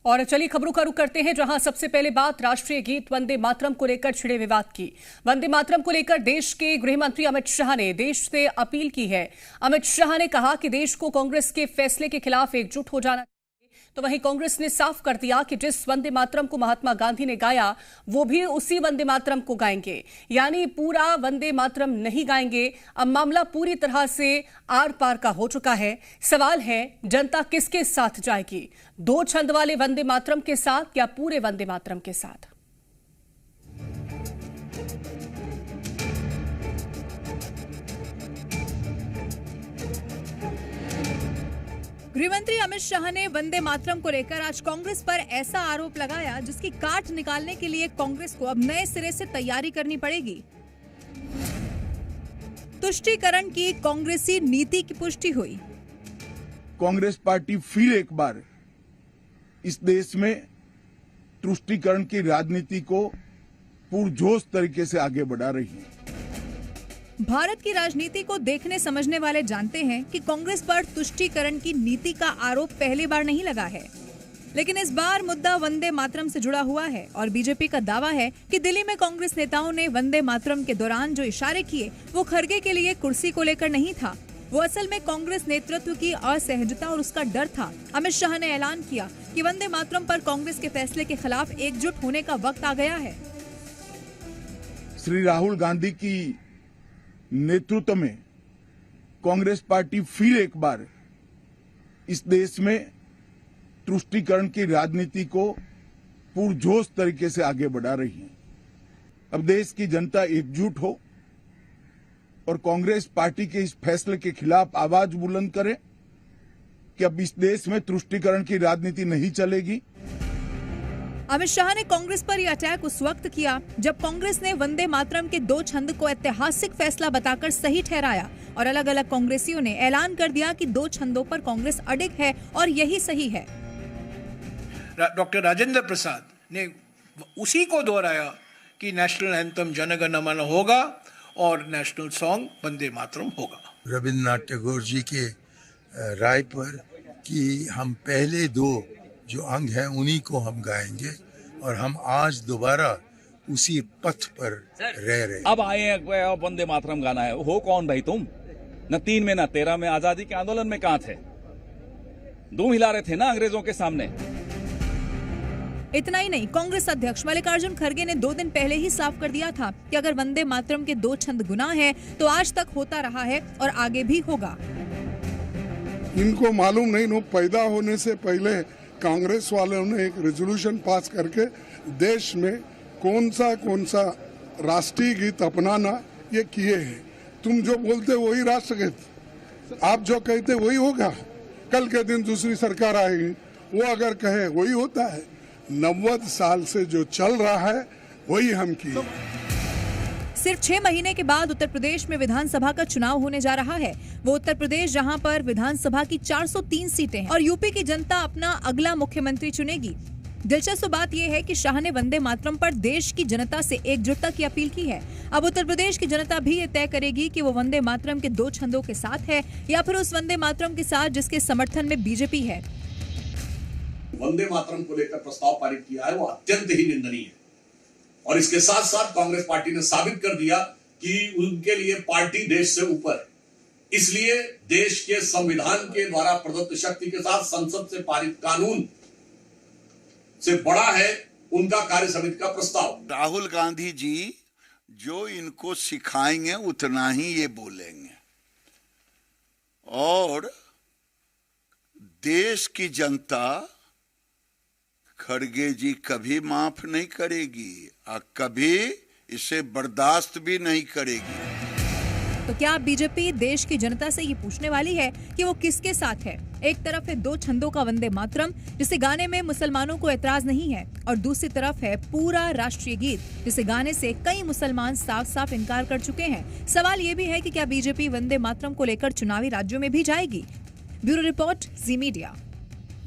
और चलिए खबरों का रुख करते हैं, जहां सबसे पहले बात राष्ट्रीय गीत वंदे मातरम को लेकर छिड़े विवाद की। वंदे मातरम को लेकर देश के गृह मंत्री अमित शाह ने देश से अपील की है। अमित शाह ने कहा कि देश को कांग्रेस के फैसले के खिलाफ एकजुट हो जाना, तो वहीं कांग्रेस ने साफ कर दिया कि जिस वंदे मातरम को महात्मा गांधी ने गाया वो भी उसी वंदे मातरम को गाएंगे, यानी पूरा वंदे मातरम नहीं गाएंगे। अब मामला पूरी तरह से आर पार का हो चुका है। सवाल है जनता किसके साथ जाएगी, दो छंद वाले वंदे मातरम के साथ या पूरे वंदे मातरम के साथ। गृहमंत्री अमित शाह ने वंदे मातरम को लेकर आज कांग्रेस पर ऐसा आरोप लगाया जिसकी काट निकालने के लिए कांग्रेस को अब नए सिरे से तैयारी करनी पड़ेगी। तुष्टीकरण की कांग्रेसी नीति की पुष्टि हुई। कांग्रेस पार्टी फिर एक बार इस देश में तुष्टीकरण की राजनीति को पुरजोश तरीके से आगे बढ़ा रही है। भारत की राजनीति को देखने समझने वाले जानते हैं कि कांग्रेस पर तुष्टीकरण की नीति का आरोप पहली बार नहीं लगा है, लेकिन इस बार मुद्दा वंदे मातरम से जुड़ा हुआ है और बीजेपी का दावा है कि दिल्ली में कांग्रेस नेताओं ने वंदे मातरम के दौरान जो इशारे किए वो खड़गे के लिए कुर्सी को लेकर नहीं था, वो असल में कांग्रेस नेतृत्व की असहजता और उसका डर था। अमित शाह ने ऐलान किया कि वंदे मातरम पर कांग्रेस के फैसले के खिलाफ एकजुट होने का वक्त आ गया है। श्री राहुल गांधी की नेतृत्व में कांग्रेस पार्टी फिर एक बार इस देश में तुष्टीकरण की राजनीति को पुरजोश तरीके से आगे बढ़ा रही है। अब देश की जनता एकजुट हो और कांग्रेस पार्टी के इस फैसले के खिलाफ आवाज बुलंद करे कि अब इस देश में तुष्टीकरण की राजनीति नहीं चलेगी। अमित शाह ने कांग्रेस पर यह अटैक उस वक्त किया जब कांग्रेस ने वंदे मातरम के दो छंद को ऐतिहासिक फैसला बताकर सही ठहराया और अलग अलग कांग्रेसियों ने ऐलान कर दिया कि दो छंदों पर कांग्रेस अडिग है और यही सही है। डॉक्टर राजेंद्र प्रसाद ने उसी को दोहराया कि नेशनल एंथम जन गण मन होगा और नेशनल सॉन्ग वंदे मातरम होगा। रविंद्रनाथ टैगोर जी के राय पर कि हम पहले दो जो अंग है उन्हीं को हम गाएंगे और हम आज दोबारा उसी पथ पर रह रहे। अब आए हैं वंदे मातरम गाना है, हो कौन भाई तुम? न 3 में न 13 में आजादी के आंदोलन में कहां थे? दूम हिला रहे थे ना अंग्रेजों के सामने। इतना ही नहीं, कांग्रेस अध्यक्ष मल्लिकार्जुन खड़गे ने 2 दिन पहले ही साफ कर दिया था कि अगर वंदे मातरम के दो छंद गुनाह है तो आज तक होता रहा है और आगे भी होगा। इनको मालूम नहीं, लोग पैदा होने से पहले कांग्रेस वालों ने एक रेजोल्यूशन पास करके देश में कौन सा राष्ट्रीय गीत अपनाना ये किए हैं। तुम जो बोलते वही राष्ट्रगीत, आप जो कहते वही होगा। कल के दिन दूसरी सरकार आएगी, वो अगर कहे वही होता है। 90 साल से जो चल रहा है वही हम किए। सिर्फ 6 महीने के बाद उत्तर प्रदेश में विधानसभा का चुनाव होने जा रहा है। वो उत्तर प्रदेश जहां पर विधानसभा की 403 सीटें हैं और यूपी की जनता अपना अगला मुख्यमंत्री चुनेगी। दिलचस्प बात यह है कि शाह ने वंदे मातरम पर देश की जनता से एकजुटता की अपील की है। अब उत्तर प्रदेश की जनता भी ये तय करेगी कि वो वंदे मातरम के दो छंदों के साथ है या फिर उस वंदे मातरम के साथ जिसके समर्थन में बीजेपी है। वंदे मातरम को लेकर प्रस्ताव पारित किया है वो अत्यंत ही निंदनीय है और इसके साथ साथ कांग्रेस पार्टी ने साबित कर दिया कि उनके लिए पार्टी देश से ऊपर है। इसलिए देश के संविधान के द्वारा प्रदत्त शक्ति के साथ संसद से पारित कानून से बड़ा है उनका कार्य समिति का प्रस्ताव। राहुल गांधी जी जो इनको सिखाएंगे उतना ही ये बोलेंगे और देश की जनता खड़गे जी कभी माफ नहीं करेगी और कभी इसे बर्दाश्त भी नहीं करेगी। तो क्या बीजेपी देश की जनता से ये पूछने वाली है कि वो किसके साथ है? एक तरफ है दो छंदों का वंदे मातरम जिसे गाने में मुसलमानों को एतराज नहीं है और दूसरी तरफ है पूरा राष्ट्रीय गीत जिसे गाने से कई मुसलमान साफ साफ इनकार कर चुके हैं। सवाल ये भी है कि क्या बीजेपी वंदे मातरम को लेकर चुनावी राज्यों में भी जाएगी? ब्यूरो रिपोर्ट, जी मीडिया।